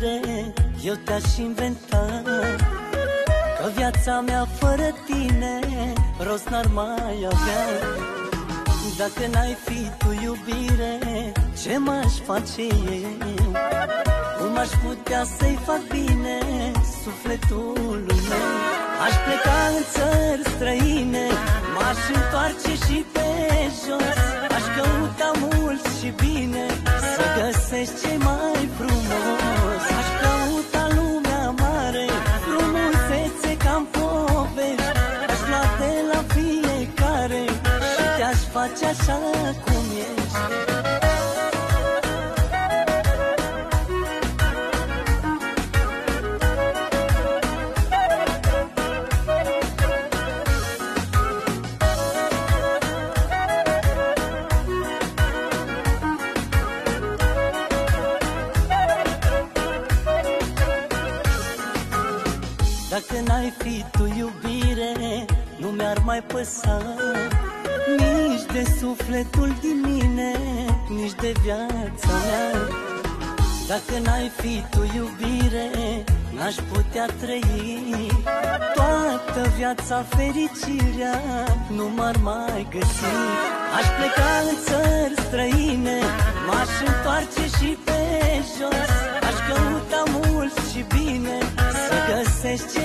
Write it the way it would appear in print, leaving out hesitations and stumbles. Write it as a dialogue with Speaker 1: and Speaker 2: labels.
Speaker 1: iubire eu te-aș inventa, că viața mea fără tine rost n-ar mai avea. Dacă n-ai fi tu iubire, ce m-aș face eu? Cum aș putea să-i fac bine sufletului meu? Aș pleca în țări străine, m-aș întoarce și pe jos, aș căuta mult și bine să găsesc ce mai frumos. Aș căuta lumea mare, frumusețe ca-n povești, aș lua de la fiecare și te-aș face așa cum ești. Dacă n-ai fi tu iubire, nu mi-ar mai păsa nici de sufletul din mine, nici de viața mea. Dacă n-ai fi tu iubire, n-aș putea trăi toată viața, fericirea nu m-ar mai găsi. Aș pleca în țări străine, m-aș întoarce și pe jos, aș căuta mult și bine să găsesc ce